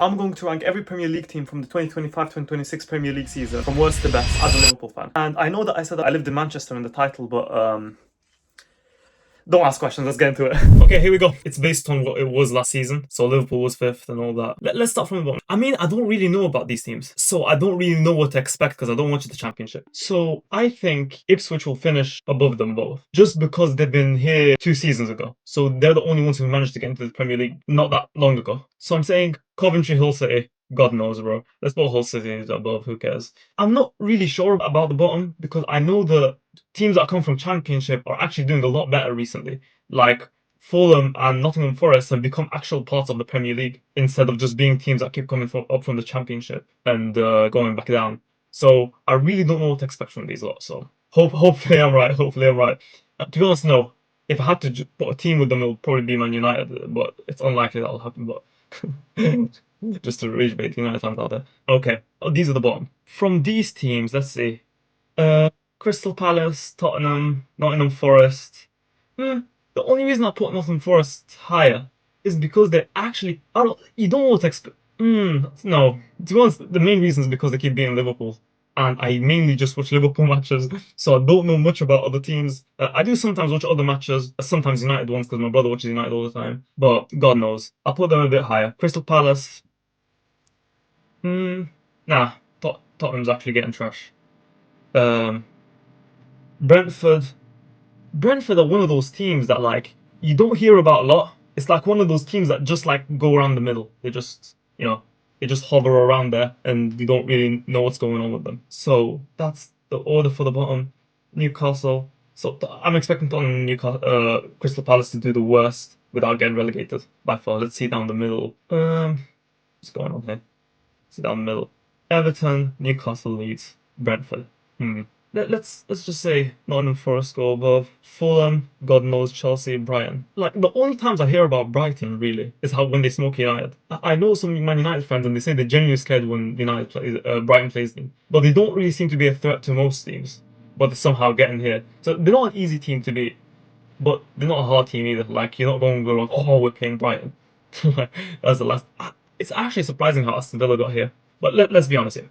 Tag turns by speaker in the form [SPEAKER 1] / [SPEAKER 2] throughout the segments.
[SPEAKER 1] I'm going to rank every Premier League team from the 2025-2026 Premier League season from worst to best as a Liverpool fan. And I know that I said that I lived in Manchester in the title, but don't ask questions, let's get into it. Okay, here we go. It's based on what it was last season. So Liverpool was 5th and all that. Let's start from the bottom. I mean, I don't really know about these teams. So I don't really know what to expect because I don't watch the Championship. So I think Ipswich will finish above them both. Just because they've been here 2 seasons ago. So they're the only ones who managed to get into the Premier League not that long ago. So I'm saying Coventry, Hull City. God knows, bro. Let's put Hull City above, who cares? I'm not really sure about the bottom because I know the teams that come from Championship are actually doing a lot better recently. Like Fulham and Nottingham Forest have become actual parts of the Premier League instead of just being teams that keep coming up from the Championship and going back down. So I really don't know what to expect from these lots. So hopefully I'm right. Hopefully I'm right. To be honest, no. If I had to put a team with them, it would probably be Man United, but it's unlikely that'll happen. But just to rage bait United fans out there. Okay, these are the bottom. From these teams, let's see. Crystal Palace, Tottenham, Nottingham Forest. The only reason I put Nottingham Forest higher is because they actually. You don't know what to expect. No. To be honest, the main reason is because they keep beating Liverpool. And I mainly just watch Liverpool matches, so I don't know much about other teams. I do sometimes watch other matches, sometimes United ones, because my brother watches United all the time. But God knows. I'll put them a bit higher. Crystal Palace. Nah. Tottenham's actually getting trash. Um, Brentford. Brentford are one of those teams that like you don't hear about a lot. It's like one of those teams that just like go around the middle. They just they just hover around there and you don't really know what's going on with them. So that's the order for the bottom. Newcastle. So I'm expecting Tottenham, Newcastle, Crystal Palace to do the worst without getting relegated by far. Let's see down the middle. What's going on here? See down the middle. Everton, Newcastle, Leeds, Brentford. Let's just say Nottingham Forest go above. Fulham, God knows Chelsea, Brighton. Like the only times I hear about Brighton really is how when they smoke United. I know some Man United fans and they say they're genuinely scared when Brighton plays them, but they don't really seem to be a threat to most teams. But they somehow get in here, so they're not an easy team to beat, but they're not a hard team either. Like you're not going to go like, oh, we're playing Brighton. That's the last. It's actually surprising how Aston Villa got here. But let's be honest here.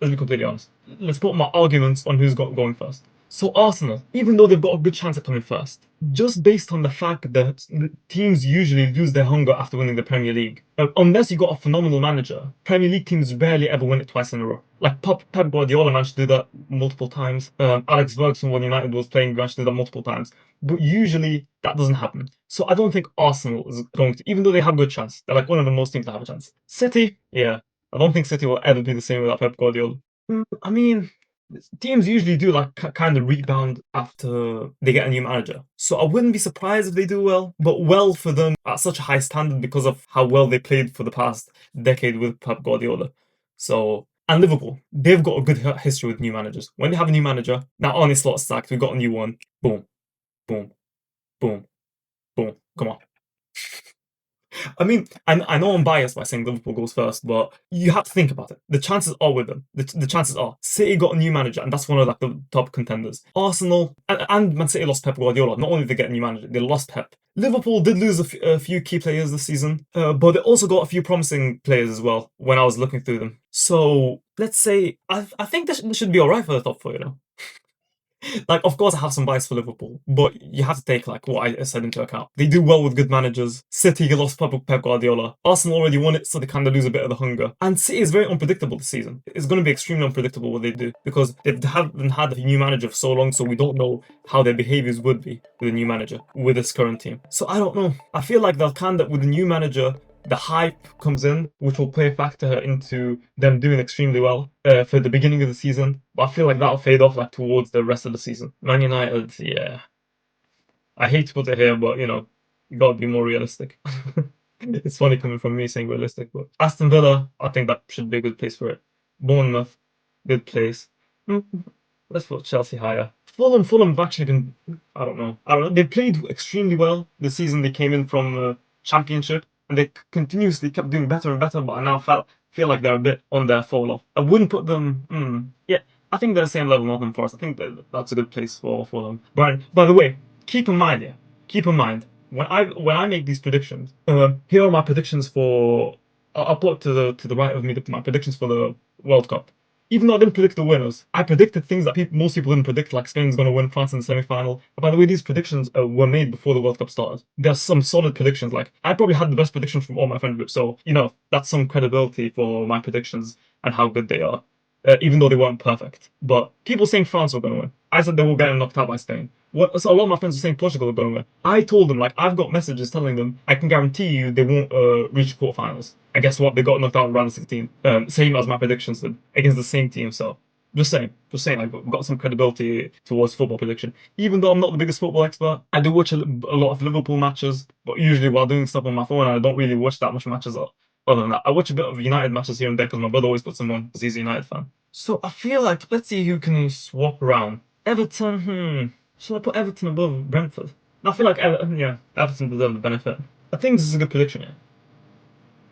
[SPEAKER 1] Let's be completely honest. Let's put my arguments on who's going first. So Arsenal, even though they've got a good chance at coming first, just based on the fact that the teams usually lose their hunger after winning the Premier League, unless you got a phenomenal manager, Premier League teams rarely ever win it twice in a row. Like Pep Guardiola managed to do that multiple times. Alex Ferguson when United was playing managed to do that multiple times. But usually that doesn't happen. So I don't think Arsenal is going to, even though they have a good chance, they're like one of the most teams that have a chance. City, yeah, I don't think City will ever be the same without Pep Guardiola. I mean, teams usually do like kind of rebound after they get a new manager. So I wouldn't be surprised if they do well, but well for them at such a high standard because of how well they played for the past decade with Pep Guardiola. So, and Liverpool, they've got a good history with new managers. When they have a new manager, now Arne Slot's sacked, we've got a new one. Boom, boom, boom, boom. Come on. I mean, I know I'm biased by saying Liverpool goes first, but you have to think about it. The chances are with them. The chances are City got a new manager, and that's one of like the top contenders. Arsenal and Man City lost Pep Guardiola. Not only did they get a new manager, they lost Pep. Liverpool did lose a few key players this season, but they also got a few promising players as well when I was looking through them. So let's say I think they should be alright for the top four, you know. Like, of course, I have some bias for Liverpool, but you have to take like what I said into account. They do well with good managers. City lost Pep Guardiola. Arsenal already won it, so they kind of lose a bit of the hunger. And City is very unpredictable this season. It's going to be extremely unpredictable what they do because they haven't had a new manager for so long, so we don't know how their behaviors would be with a new manager with this current team. So I don't know. I feel like they'll kind of with a new manager the hype comes in, which will play a factor into them doing extremely well for the beginning of the season. But I feel like that'll fade off like towards the rest of the season. Man United, yeah. I hate to put it here, but you gotta be more realistic. It's funny coming from me saying realistic, but Aston Villa, I think that should be a good place for it. Bournemouth, good place. Let's put Chelsea higher. Fulham have actually been, I don't know. They played extremely well the season they came in from the Championship, and they continuously kept doing better and better. But I now feel like they're a bit on their fall off. I wouldn't put them. Yeah, I think they're the same level Northern Forest. I think that's a good place for them. But by the way, keep in mind, when I make these predictions, here are my predictions for I'll put to the right of me my predictions for the World Cup. Even though I didn't predict the winners, I predicted things that most people didn't predict, like Spain's going to win France in the semi-final. By the way, these predictions were made before the World Cup started. There's some solid predictions. Like I probably had the best predictions from all my friend groups, so that's some credibility for my predictions and how good they are, even though they weren't perfect. But people saying France were going to win. I said they were getting knocked out by Spain. So a lot of my friends were saying Portugal were going to win. I told them, like, I've got messages telling them I can guarantee you they won't reach quarterfinals. And guess what? They got knocked out in round of 16. Same as my predictions did against the same team. So just saying, I've got some credibility towards football prediction. Even though I'm not the biggest football expert, I do watch a lot of Liverpool matches, but usually while doing stuff on my phone, I don't really watch that much matches. Other than that, I watch a bit of United matches here and there because my brother always puts them on because he's a United fan. So I feel like let's see who can swap around. Everton, should I put Everton above Brentford? I feel like Everton deserve the benefit. I think this is a good prediction. Yeah.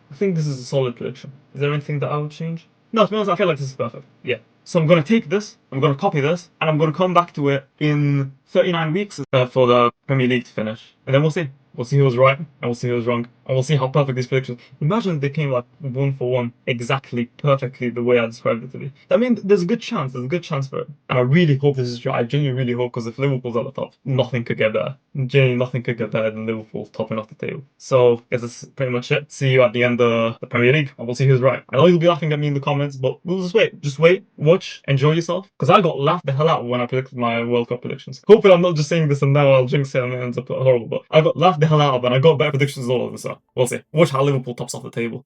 [SPEAKER 1] I think this is a solid prediction. Is there anything that I would change? No, to be honest, I feel like this is perfect. Yeah. So I'm going to take this, I'm going to copy this, and I'm going to come back to it in 39 weeks for the Premier League to finish. And then we'll see. We'll see who was right, and we'll see who was wrong, and we'll see how perfect these predictions. Imagine if they came like one for one, exactly, perfectly the way I described it to be. I mean, there's a good chance. There's a good chance for it, and I really hope this is true. I genuinely really hope because if Liverpool's at the top, nothing could get better. Genuinely, nothing could get better than Liverpool topping off the table. So, guess that's pretty much it. See you at the end of the Premier League, and we'll see who's right. I know you'll be laughing at me in the comments, but we'll just wait, watch, enjoy yourself. Because I got laughed the hell out when I predicted my World Cup predictions. Hopefully, I'm not just saying this and now I'll jinx it and it ends up horrible. But I got laughed the hell out of, and I got better predictions all of this. So we'll see. Watch how Liverpool tops off the table.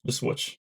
[SPEAKER 1] Just watch.